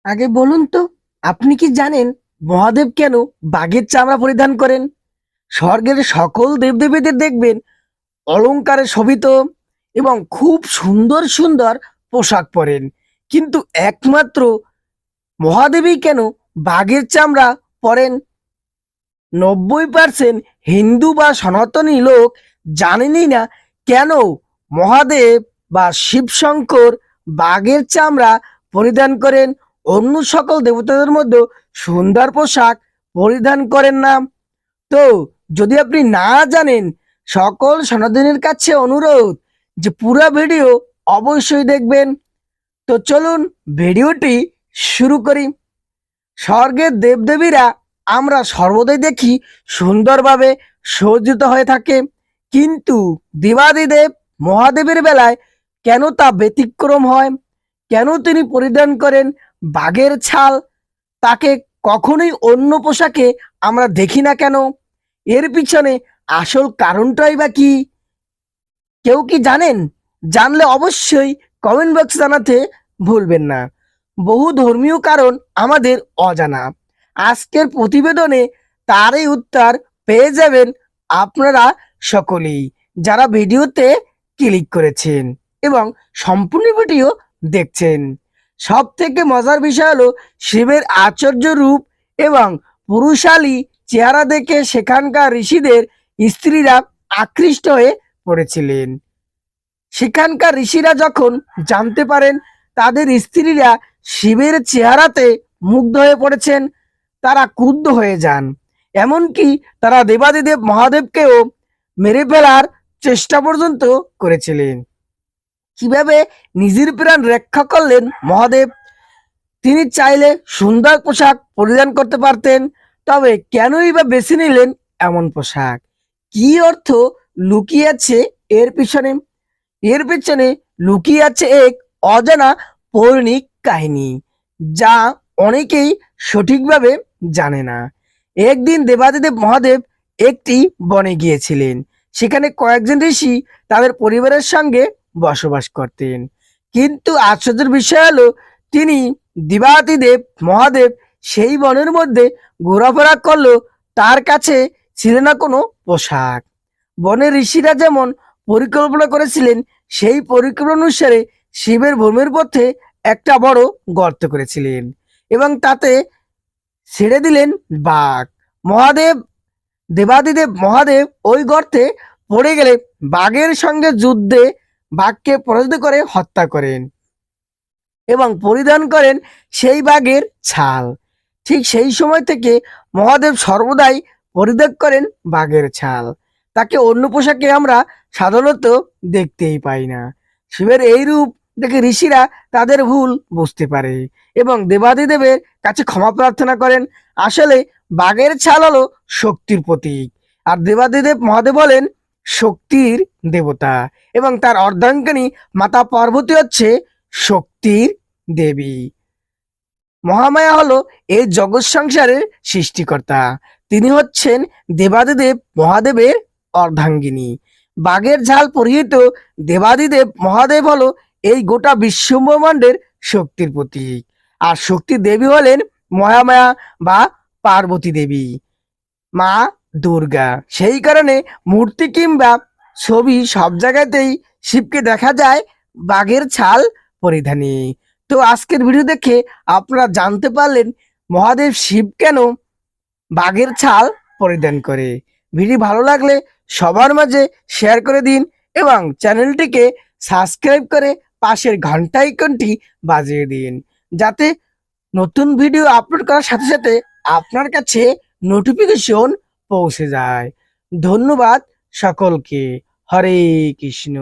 আগে বলুন তো, আপনি কি জানেন মহাদেব কেন বাঘের চামড়া পরিধান করেন? স্বর্গের সকল দেবদেবীদের দেখবেন অলংকারে শোভিত এবং খুব সুন্দর সুন্দর পোশাক পরেন, কিন্তু একমাত্র মহাদেবই কেন বাঘের চামড়া পরেন? 90% হিন্দু বা সনাতনী লোক জানেনই না কেন মহাদেব বা শিবশঙ্কর বাঘের চামড়া পরিধান করেন, অন্য সকল দেবতাদের মধ্যে সুন্দর পোশাক পরিধান করেন না। তো যদি আপনি না জানেন, সকল সনাতনীর কাছে অনুরোধ যে পুরো ভিডিও অবশ্যই দেখবেন। তো চলুন ভিডিওটি শুরু করি। স্বর্গের দেবদেবীরা আমরা সর্বদাই দেখি সুন্দরভাবে সজ্জিত হয়ে থাকে, কিন্তু দেবাদিদেব মহাদেবের বেলায় কেন তা ব্যতিক্রম হয়? কেন তিনি পরিধান করেন বাঘের ছাল? তাকে কখনোই অন্য পোশাকে আমরা দেখি না কেন? এর পিছনে আসল কারণটাই বা কি? কেউ কি জানেন? জানলে অবশ্যই কমেন্ট বক্সে জানাতে ভুলবেন না। বহু ধর্মীয় কারণ আমাদের অজানা। আজকের প্রতিবেদনে তারই উত্তর পেয়ে যাবেন আপনারা সকলেই, যারা ভিডিওতে ক্লিক করেছেন এবং সম্পূর্ণ ভিডিও দেখছেন। সব থেকে মজার বিষয় হলো শিবের আশ্চর্য রূপ এবং পুরুষালী চেহারা দেখে সেখানকার ঋষিদের স্ত্রীরা আকৃষ্ট হয়ে পড়েছিলেন। সেখানকার ঋষিরা যখন জানতে পারেন তাদের স্ত্রীরা শিবের চেহারাতে মুগ্ধ হয়ে পড়েছেন, তারা ক্রুদ্ধ হয়ে যান। এমনকি তারা দেবাদিদেব মহাদেবকেও মেরে ফেলার চেষ্টা পর্যন্ত করেছিলেন। কিভাবে নিজের প্রাণ রক্ষা করলেন মহাদেব? তিনি চাইলে সুন্দর পোশাক পরিধান করতে পারতেন, তবে কেনই বা বেছে নিলেন এমন পোশাক? কি অর্থ লুকিয়ে আছে এর পিছনে? এর পেছনে লুকিয়ে আছে এক অজানা পৌরাণিক কাহিনী, যা অনেকেই সঠিকভাবে জানে না। একদিন দেবাদিদেব মহাদেব একটি বনে গিয়েছিলেন। সেখানে কয়েকজন ঋষি তাদের পরিবারের সঙ্গে বসবাস করতেন, কিন্তু আশ্চর্যের বিষয় হলো তিনি দেবাদিদেব মহাদেব সেই বনের মধ্যে ঘোরাফেরা করলো, তার কাছে ছিল না কোনো পোশাক। বনের ঋষিরা যেমন পরিকল্পনা করেছিলেন, সেই পরিকল্পনা অনুসারে শিবের ভূমির পথে একটা বড় গর্ত করেছিলেন এবং তাতে ছেড়ে দিলেন বাঘ। মহাদেব দেবাদিদেব মহাদেব ওই গর্তে পড়ে গেলে বাঘের সঙ্গে যুদ্ধে বাঘকে পরাজিত করে হত্যা করেন এবং পরিধান করেন সেই বাঘের ছাল। ঠিক সেই সময় থেকে মহাদেব সর্বদাই পরিত্যাগ করেন বাঘের ছাল। তাকে অন্য পোশাকে আমরা সাধারণত দেখতেই পাই না। শিবের এই রূপ দেখে ঋষিরা তাদের ভুল বুঝতে পারে এবং দেবাদিদেবের কাছে ক্ষমা প্রার্থনা করেন। আসলে বাঘের ছাল হলো শক্তির প্রতীক, আর দেবাদিদেব মহাদেব হলেন শক্তির দেবতা এবং তার অর্ধাঙ্গিনী মাতা পার্বতী হচ্ছে শক্তির দেবী। মহামায়া হলো এই জগৎ সংসারের সৃষ্টিকর্তা। তিনি হচ্ছেন দেবাদিদেব মহাদেবের অর্ধাঙ্গিনী। বাঘের ঝাল পরিহিত দেবাদিদেব মহাদেব হলো এই গোটা বিশ্বব্রহ্মাণ্ডের শক্তির প্রতীক, আর শক্তি দেবী হলেন মহামায়া বা পার্বতী দেবী, মা দুর্গা। সেই কারণে মূর্তি কিংবা ছবি সব জায়গাতেই শিবকে দেখা যায় বাঘের ছাল পরিধানে। তো আজকের ভিডিও দেখে আপনারা জানতে পারলেন মহাদেব শিব কেন বাঘের ছাল পরিধান করে। ভিডিও ভালো লাগলে সবার মাঝে শেয়ার করে দিন এবং চ্যানেলটিকে সাবস্ক্রাইব করে পাশের ঘন্টা আইকনটি বাজিয়ে দিন, যাতে নতুন ভিডিও আপলোড করার সাথে সাথে আপনার কাছে নোটিফিকেশন পৌঁছে যায়। ধন্যবাদ সকলকে। হরে কৃষ্ণ।